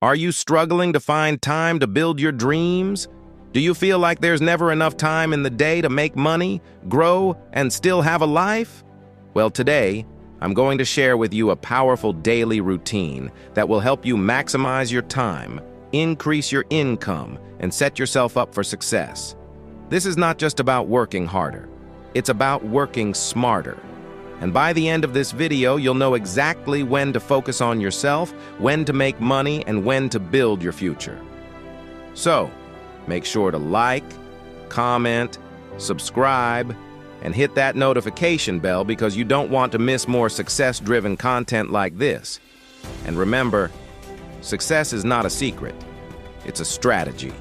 Are you struggling to find time to build your dreams? Do you feel like there's never enough time in the day to make money, grow, and still have a life? Well, today, I'm going to share with you a powerful daily routine that will help you maximize your time, increase your income, and set yourself up for success. This is not just about working harder. It's about working smarter. And by the end of this video, you'll know exactly when to focus on yourself, when to make money, and when to build your future. So, make sure to like, comment, subscribe, and hit that notification bell because you don't want to miss more success-driven content like this. And remember, success is not a secret. It's a strategy.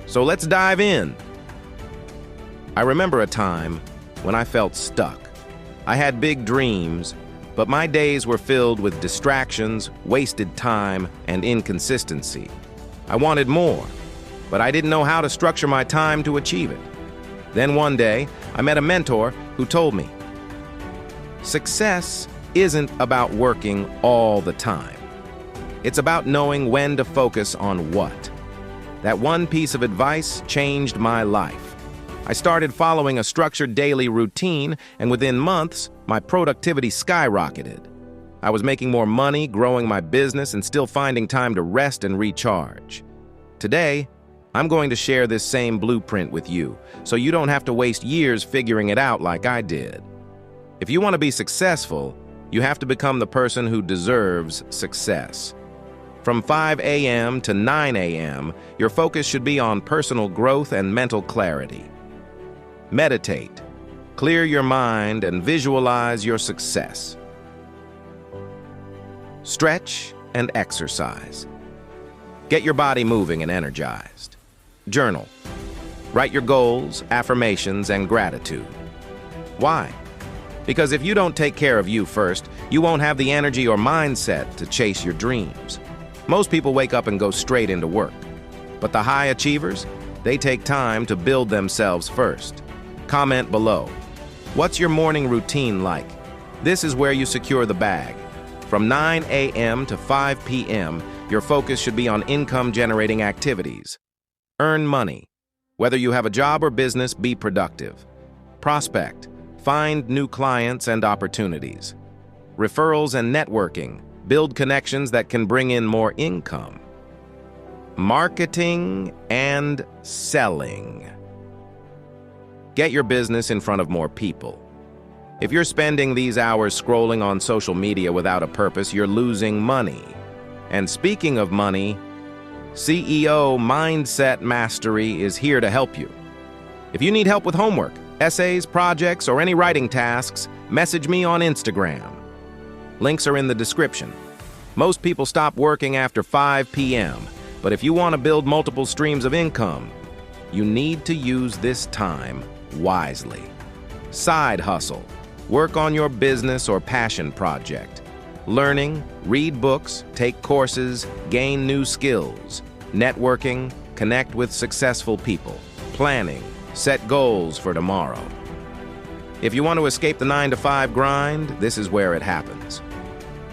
So let's dive in. I remember a time when I felt stuck. I had big dreams, but my days were filled with distractions, wasted time, and inconsistency. I wanted more, but I didn't know how to structure my time to achieve it. Then one day, I met a mentor who told me, success isn't about working all the time. It's about knowing when to focus on what. That one piece of advice changed my life. I started following a structured daily routine, and within months, my productivity skyrocketed. I was making more money, growing my business, and still finding time to rest and recharge. Today, I'm going to share this same blueprint with you, so you don't have to waste years figuring it out like I did. If you want to be successful, you have to become the person who deserves success. From 5 a.m. to 9 a.m., your focus should be on personal growth and mental clarity. Meditate, clear your mind, and visualize your success. Stretch and exercise. Get your body moving and energized. Journal. Write your goals, affirmations, and gratitude. Why? Because if you don't take care of you first, you won't have the energy or mindset to chase your dreams. Most people wake up and go straight into work. But the high achievers, they take time to build themselves first. Comment below. What's your morning routine like? This is where you secure the bag. From 9 a.m. to 5 p.m., your focus should be on income-generating activities. Earn money. Whether you have a job or business, be productive. Prospect. Find new clients and opportunities. Referrals and networking. Build connections that can bring in more income. Marketing and selling. Get your business in front of more people. If you're spending these hours scrolling on social media without a purpose, you're losing money. And speaking of money, CEO Mindset Mastery is here to help you. If you need help with homework, essays, projects, or any writing tasks, message me on Instagram. Links are in the description. Most people stop working after 5 p.m., but if you want to build multiple streams of income, you need to use this time wisely. Side hustle. Work on your business or passion project. Learning, read books, take courses, gain new skills. Networking, connect with successful people. Planning, set goals for tomorrow. If you want to escape the 9-to-5 grind, this is where it happens.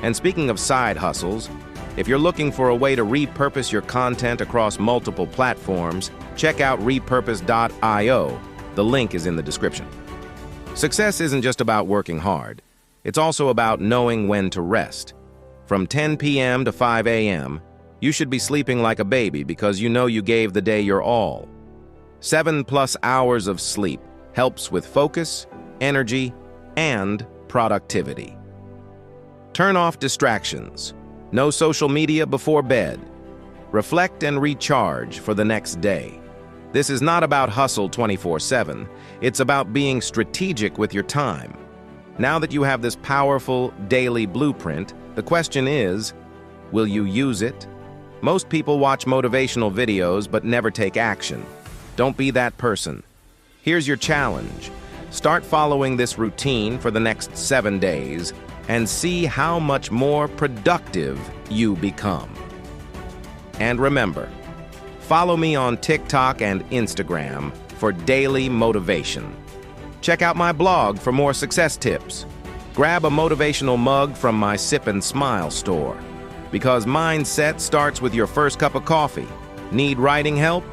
And speaking of side hustles, if you're looking for a way to repurpose your content across multiple platforms, check out repurpose.io. The link is in the description. Success isn't just about working hard. It's also about knowing when to rest. From 10 p.m. to 5 a.m., you should be sleeping like a baby because you know you gave the day your all. 7+ hours of sleep helps with focus, energy, and productivity. Turn off distractions. No social media before bed. Reflect and recharge for the next day. This is not about hustle 24/7. It's about being strategic with your time. Now that you have this powerful daily blueprint, the question is, will you use it? Most people watch motivational videos but never take action. Don't be that person. Here's your challenge. Start following this routine for the next 7 days and see how much more productive you become. And remember, follow me on TikTok and Instagram for daily motivation. Check out my blog for more success tips. Grab a motivational mug from my Sip and Smile store. Because mindset starts with your first cup of coffee. Need writing help?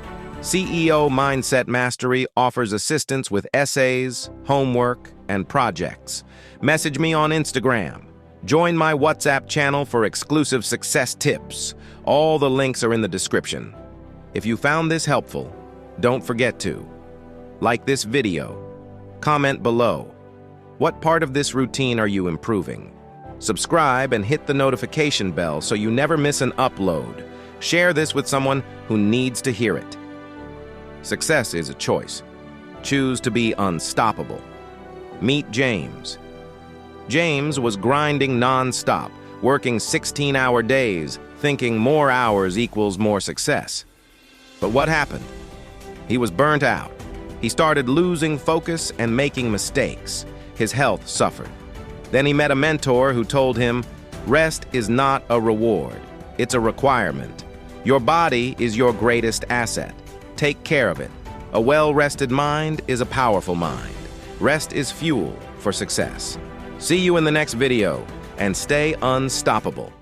CEO Mindset Mastery offers assistance with essays, homework, and projects. Message me on Instagram. Join my WhatsApp channel for exclusive success tips. All the links are in the description. If you found this helpful, don't forget to like this video, comment below. What part of this routine are you improving? Subscribe and hit the notification bell so you never miss an upload. Share this with someone who needs to hear it. Success is a choice. Choose to be unstoppable. Meet James. James was grinding non-stop, working 16-hour days, thinking more hours equals more success. But what happened? He was burnt out. He started losing focus and making mistakes. His health suffered. Then he met a mentor who told him, rest is not a reward, it's a requirement. Your body is your greatest asset. Take care of it. A well-rested mind is a powerful mind. Rest is fuel for success. See you in the next video, and stay unstoppable.